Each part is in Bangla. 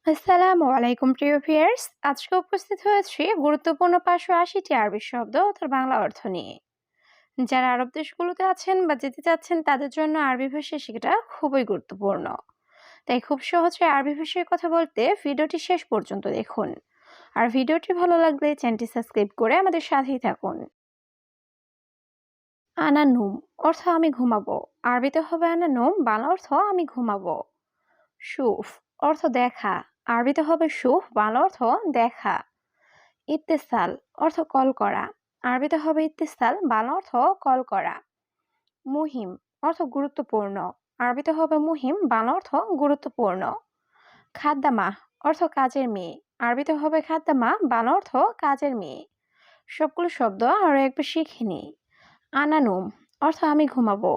আসসালামু আলাইকুম প্রিয় ভিউয়ার্স। আজকে উপস্থিত হয়েছি গুরুত্বপূর্ণ ৫৮০টি আরবি শব্দ ও তার বাংলা অর্থ নিয়ে। যারা আরব দেশগুলোতে আছেন বা যেতে চাচ্ছেন তাদের জন্য আরবি ভাষা শেখাটা খুবই গুরুত্বপূর্ণ। তাই খুব সহজে আরবি ভাষায় কথা বলতে ভিডিওটি শেষ পর্যন্ত দেখুন। আর ভিডিওটি ভালো লাগলে চ্যানেলটি সাবস্ক্রাইব করে আমাদের সাথেই থাকুন। আনানুম অর্থ আমি ঘুমাবো। আরবিতে হবে আনানুম, বাংলা অর্থ আমি ঘুমাবো। শুফ অর্থ দেখা। আরবিতে হবে শুফ, বাংলা অর্থ দেখা। ইত্তেসাল অর্থ কল করা। আরবিতে হবে ইত্তেসাল, বাংলা অর্থ কল করা। মুহিম অর্থ গুরুত্বপূর্ণ। আরবিতে হবে মুহিম, বাংলা অর্থ গুরুত্বপূর্ণ। খাদ্দামা অর্থ কাজের মেয়ে। আরবিতে হবে খাদ্দামা, বাংলা অর্থ কাজের মেয়ে। সবগুলো শব্দ আরো একবার শিখে নিই। আনানুম অর্থ আমি ঘুমাবো।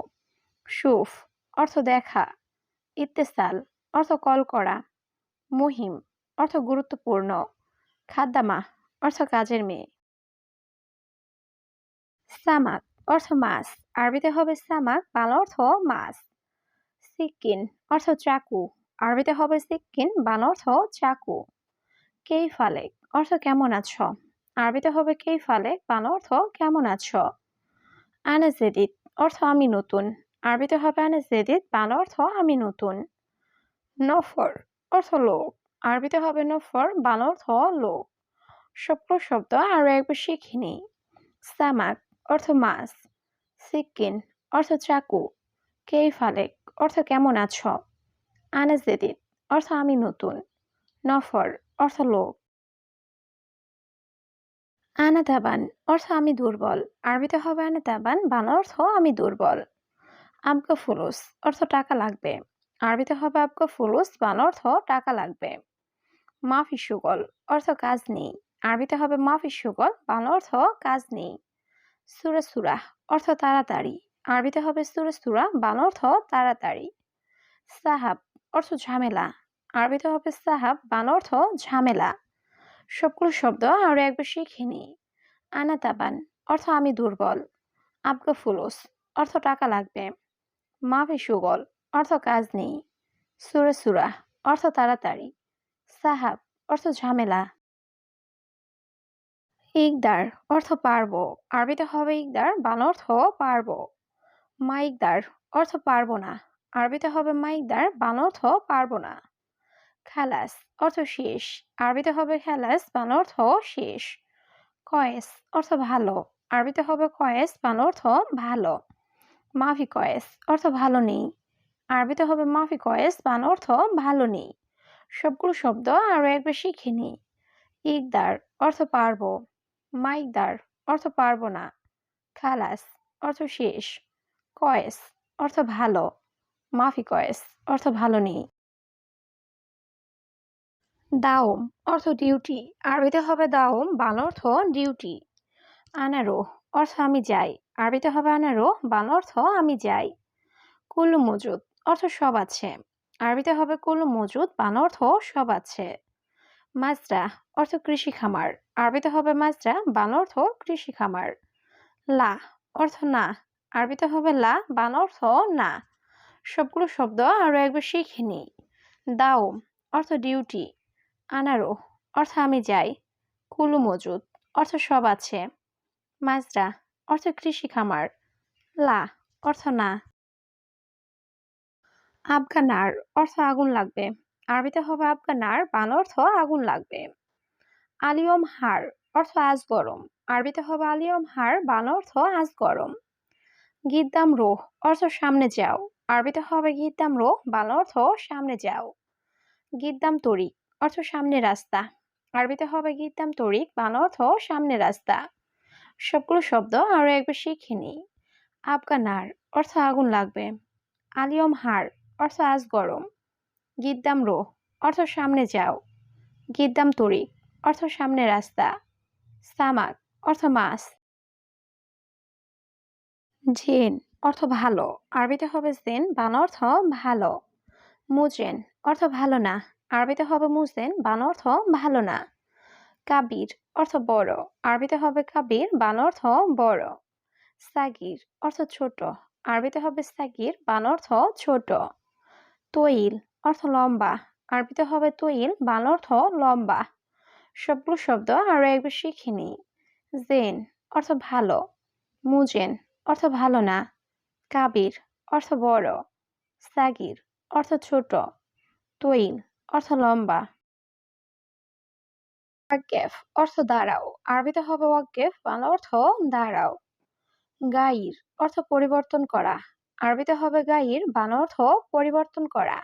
শুফ অর্থ দেখা। ইত্তেসাল অর্থ কল করা। মুহিম অর্থ গুরুত্বপূর্ণ। খাদ্দামা অর্থ কাজের মেয়ে। সামাক অর্থ মাছ। আরবিতে হবে সামাক, বাংলা অর্থ মাছ। সিক্কিন অর্থ চাকু। আরবিতে হবে সিক্কিন, বাংলা অর্থ চাকু। কেইফালেক অর্থ কেমন আছো। আরবিতে হবে কেইফালেক, বাংলা অর্থ কেমন আছো। আনাজেদিদ অর্থ আমি নতুন। আরবিতে হবে আনাজেদিদ, বাংলা অর্থ আমি নতুন। নফর অর্থ লোক। আরবিতে হবে নফর, বাংলা অর্থ লোক। সবগুলো শব্দ আরো একবার শিখে নিই। সামাক অর্থ মাছ। সিক্কিন অর্থ চাকু। কেইফালেক অর্থ কেমন আছো। আনাজেদিদ অর্থ আমি নতুন। নফর অর্থ লোক। আনাতাবান অর্থ আমি দুর্বল। আরবিতে হবে আনাতাবান, বাংলা অর্থ আমি দুর্বল। আবগা ফুলুস অর্থ টাকা লাগবে। আরবিতে হবে আবগা ফুলুস, বাংলা অর্থ টাকা লাগবে। মাফি সুগল অর্থ কাজ নেই। আরবিতে হবে মাফি সুগল, বাংলা অর্থ কাজ নেই। সুরা সুরাহ অর্থ তাড়াতাড়ি। আরবিতে হবে সুরা সুরা, বাংলা অর্থ তাড়াতাড়ি। সাহাব অর্থ ঝামেলা। আরবিতে হবে সাহাব, বাংলা অর্থ ঝামেলা। সবগুলো শব্দ আরো একবার শিখে নিই। আনাতাবান অর্থ আমি দুর্বল। আবগা ফুলুস অর্থ টাকা লাগবে। মাফি সুগল অর্থ কাজ নেই। সুরা সুরাহ অর্থ তাড়াতাড়ি। সাহাব অর্থ ঝামেলা। ইকদার অর্থ পারবো। আরবিতে হবে ইকদার, বাংলা অর্থ পারবো। মাইকদার অর্থ পারবো না। আরবিতে হবে মাইকদার, বাংলা অর্থ পারবো না। খালাস অর্থ শেষ। আরবিতে হবে খালাস, বাংলা অর্থ শেষ। কয়েস অর্থ ভালো। আরবিতে হবে কয়েস, বাংলা অর্থ ভালো। মাফি কয়েস অর্থ ভালো নেই। আরবিতে হবে মাফি কয়েস, বাংলা অর্থ ভালো নেই। সবগুলো শব্দ আরো একবার শিখে নিই। ইকদার অর্থ পারবো। মাইকদার অর্থ পারবো না। খালাস অর্থ শেষ। কয়েস অর্থ ভালো। মাফি কয়েস অর্থ ভালো নেই। দাওম অর্থ ডিউটি। আরবিতে হবে দাওম, বাংলা অর্থ ডিউটি। আনারো অর্থ আমি যাই। আরবিতে হবে আনারো, বাংলা অর্থ আমি যাই। কুল্লু মজুদ অর্থ সব আছে। আরবিতে হবে কুল্লু মজুদ, বাংলা অর্থ সব আছে। মাজরা অর্থ কৃষি খামার। আরবিতে হবে মাজরা, বাংলা অর্থ কৃষি খামার। লা অর্থ না। আরবিতে হবে লা, বাংলা অর্থ না। সবগুলো শব্দ আরো একবার শিখে নিই। দাওম অর্থ ডিউটি। আনারো অর্থ আমি যাই। কুলু মজুদ অর্থ সব আছে। মাজরা অর্থ কৃষি খামার। লা অর্থ না। আফগানার অর্থ আগুন লাগবে। আরবিতে হবে আফগানার, বাংলা অর্থ আগুন লাগবে। আলিয়ম হার অর্থ আজ গরম। আরবিতে হবে আলিয়ম হার, বাংলা অর্থ আজ গরম। গিদ্দাম রোহ অর্থ সামনে যাও। আরবিতে হবে গিদ্দাম রোহ, বাংলা অর্থ সামনে যাও। গিদ্দাম তরিক অর্থ সামনে রাস্তা। আরবিতে হবে গিদ্দাম তরিক, বাংলা অর্থ সামনে রাস্তা। সবগুলো শব্দ আরো একবার শিখে নিই। আফগানার অর্থ আগুন লাগবে। আলিয়ম হার অর্থ আজ গরম। গিদ্দাম রো অর্থ সামনে যাও। গিদ্দাম তরিক অর্থ সামনে রাস্তা। সামাক অর্থ মাছ। জেন অর্থ ভালো। আরবিতে হবে জেন, বাংলা অর্থ ভালো। মুজেন অর্থ ভালো না। আরবিতে হবে মুজেন, বাংলা অর্থ ভালো না। কাবির অর্থ বড়। আরবিতে হবে কাবির, বাংলা অর্থ বড়। সাগির অর্থ ছোট। আরবিতে হবে সাগির, বাংলা অর্থ ছোট। তৈল অর্থ লম্বা। আরবিতে হবে তুইল, বাংলা অর্থ লম্বা। সবগুলো শব্দ আরো একবার শিখে নিই। জেন অর্থ ভালো, মুজেন অর্থ ভালো না, কাবির অর্থ বড়, সাগির অর্থ ছোট, তৈল অর্থ লম্বা। ওয়াক্কেফ অর্থ দাঁড়াও, আরবিতে হবে ওয়াক্কেফ, বাংলা অর্থ দাঁড়াও। গাইর অর্থ পরিবর্তন করা, আরবিতে হবে গাইর, বাংলা অর্থ পরিবর্তন করা।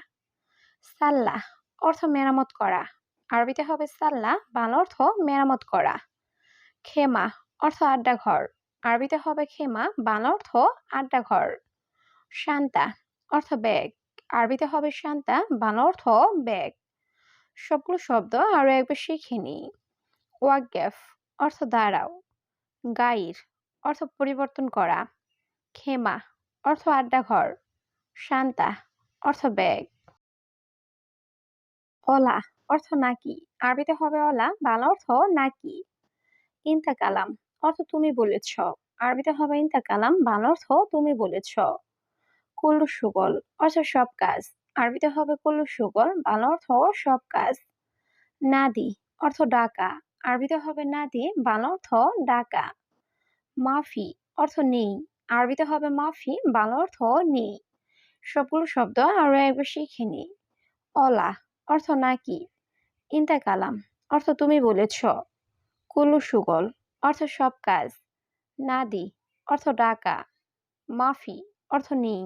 সাল্লাহ অর্থ মেরামত করা, আরবিতে হবে সাল্লাহ, বাংলা অর্থ মেরামত করা। খেমা অর্থ আড্ডাঘর, আরবিতে হবে খেমা, বাংলা অর্থ আড্ডাঘর। শান্তা অর্থ ব্যাগ, আরবিতে হবে শান্তা, বাংলা অর্থ ব্যাগ। সবগুলো শব্দ আরো একবার শিখে নিই। ওয়াক্কেফ অর্থ দাঁড়াও, গাইর অর্থ পরিবর্তন করা, খেমা অর্থ আড্ডাঘর, শান্তা অর্থ ব্যাগ। অলা অর্থ নাকি, আরবিতে হবে অলা, বাংলা অর্থ নাকি। ইনতা কালাম অর্থ তুমি বলেছ, আরবিতে হবে ইনতা কালাম, বাংলা অর্থ তুমি বলেছ। কুল্লু সুগল অর্থ সব কাজ, আরবিতে হবে কুল্লু সুগল, বাংলা অর্থ সব কাজ। নাদি অর্থ ডাকা, আরবিতে হবে নাদি, বাংলা অর্থ ডাকা। মাফি অর্থ নেই, আরবিতে হবে মাফি, বাংলা অর্থ নেই। সবগুলো শব্দ আরো একবার শিখে নিই। অলা অর্থ নাকি, ইনতা কালাম অর্থ তুমি বলেছ, কুল্লু সুগল অর্থ সব কাজ, নাদি অর্থ ডাকা, মাফি অর্থ নেই।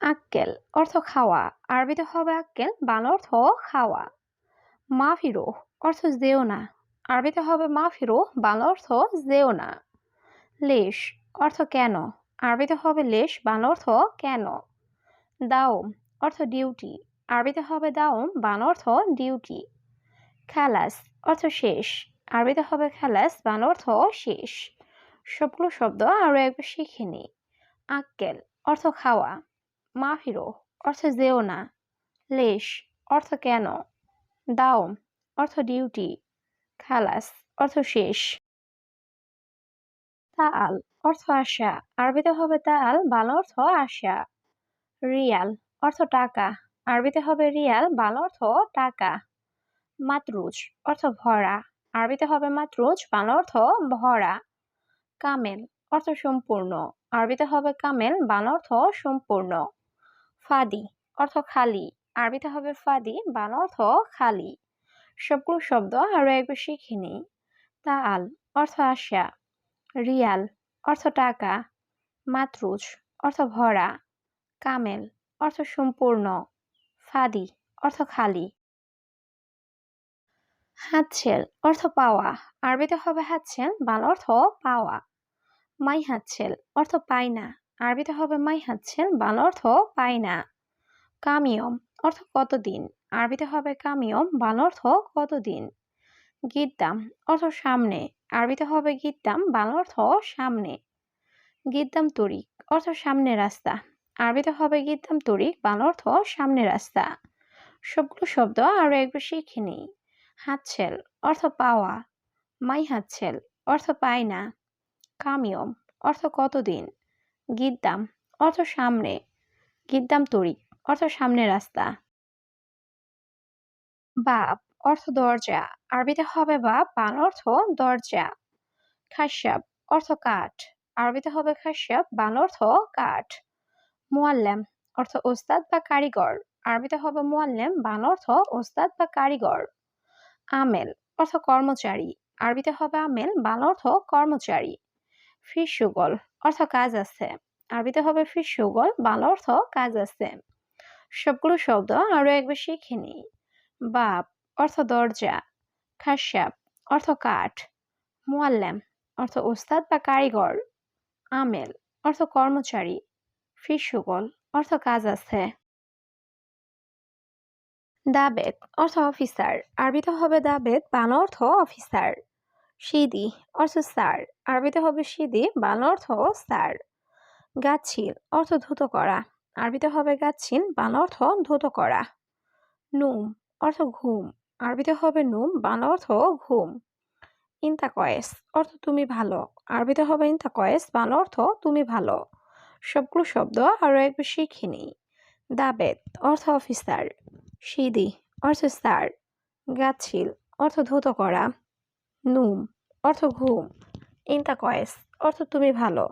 আক্কেল অর্থ খাওয়া, আরবিতে হবে আক্কেল, বাংলা অর্থ খাওয়া। মাফিরো অর্থ যেও না, আরবিতে হবে মাফিরো, বাংলা অর্থ যেও না। লেশ অর্থ কেন, আরবিতে হবে লেশ, বাংলা অর্থ কেন। দাওম অর্থ ডিউটি, আরবিতে হবে দাওম, বাংলা অর্থ ডিউটি। খালাস অর্থ শেষ, আরবিতে হবে খালাস, বাংলা অর্থ শেষ। সবগুলো শব্দ আরো একবার শিখে নিই। আক্কেল অর্থ খাওয়া, মাফিরো অর্থ যেও না, লেশ অর্থ কেন, দাওম অর্থ ডিউটি, খালাস অর্থ শেষ। তাআল অর্থ আশা, আরবিতে হবে তাআল, বাংলা অর্থ আশা। রিয়াল অর্থ টাকা, আরবিতে হবে রিয়াল, বাংলা অর্থ টাকা। মাতরুজ অর্থ ভরা, আরবিতে হবে মাতরুজ, বাংলা অর্থ ভরা। কামেল অর্থ সম্পূর্ণ, আরবিতে হবে কামেল, বাংলা অর্থ সম্পূর্ণ। ফাদি অর্থ খালি, আরবিতে হবে ফাদি, বাংলা অর্থ খালি। সবগুলো শব্দ আরো একবার শিখে নিই। তাআল অর্থ আশা, রিয়াল অর্থ টাকা, মাতরুজ অর্থ ভরা, কামেল অর্থ সম্পূর্ণ, ফাদি অর্থ খালি। হাতছেল অর্থ পাওয়া, আরবিতে হবে হাতছেল, বাংলা অর্থ পাওয়া। মাই হাতছেল অর্থ পাই না, আরবিতে হবে মাই হাতছেল, বাংলা অর্থ পাই না। কামিয়ম অর্থ কতদিন, আরবিতে হবে কামিয়ম, বাংলা অর্থ কতদিন। গিদ্দাম অর্থ সামনে, আরবিতে হবে গিদ্দাম, বাংলা অর্থ সামনে। গিদ্দাম তরিক অর্থ সামনে রাস্তা, আরবিতে হবে গিদ্দাম তরিক, বাংলা অর্থ সামনে রাস্তা। সবগুলো শব্দ আরো একবার শিখে নিই। হাতছেল অর্থ পাওয়া, মাই হাতছেল অর্থ পাই না, কামিয়ম অর্থ কতদিন, গিদ্দাম অর্থ সামনে, গিদ্দাম তরিক অর্থ সামনে রাস্তা। বাব অর্থ দরজা, আরবিতে হবে বাব, বাংলা অর্থ দরজা। খাসাব অর্থ কাঠ, আরবিতে হবে খাসাব, বাংলা অর্থ কাঠ। মুআল্লেম অর্থ ওস্তাদ বা কারিগর, আরবিতে হবে মুআল্লেম, বাংলা অর্থ ওস্তাদ বা কারিগর। আমেল অর্থ কর্মচারী, আরবিতে হবে আমেল, বাংলা অর্থ কর্মচারী। ফিসুগল অর্থ কাজ আছে, আরবিতে হবে ফিসুগল, বাংলা অর্থ কাজ আছে। সবগুলো শব্দ আরো একবার শিখে নিই। বাব অর্থ দরজা, খাসাব অর্থ কাঠ, মুআল্লেম অর্থ ওস্তাদ বা কারিগর, আমেল অর্থ কর্মচারী, ফিসুগল অর্থ কাজ আছে। দাবেত অর্থ অফিসার, আরবিতে হবে দাবেত, বাংলা অর্থ অফিসার। সিদি অর্থ স্যার, আরবিতে হবে সিদি, বাংলা অর্থ স্যার। গাচ্ছিল অর্থ ধুত করা, আরবিতে হবে গাচ্ছিল, বাংলা অর্থ ধুত করা। নুম অর্থ ঘুম, আরবিতে হবে নুম, বাংলা অর্থ ঘুম। ইন্তাকয়েস অর্থ তুমি ভালো, আরবিতে হবে ইন্তাকয়েস, বাংলা অর্থ তুমি ভালো। সবগুলো শব্দ আরো একবার শিখে নিই। দাবেত অর্থ অফিসার, সিদি অর্থ স্যার, গাছিল অর্থ ধৌত করা, নুম অর্থ ঘুম, ইন্তাকয়েস অর্থ তুমি ভালো,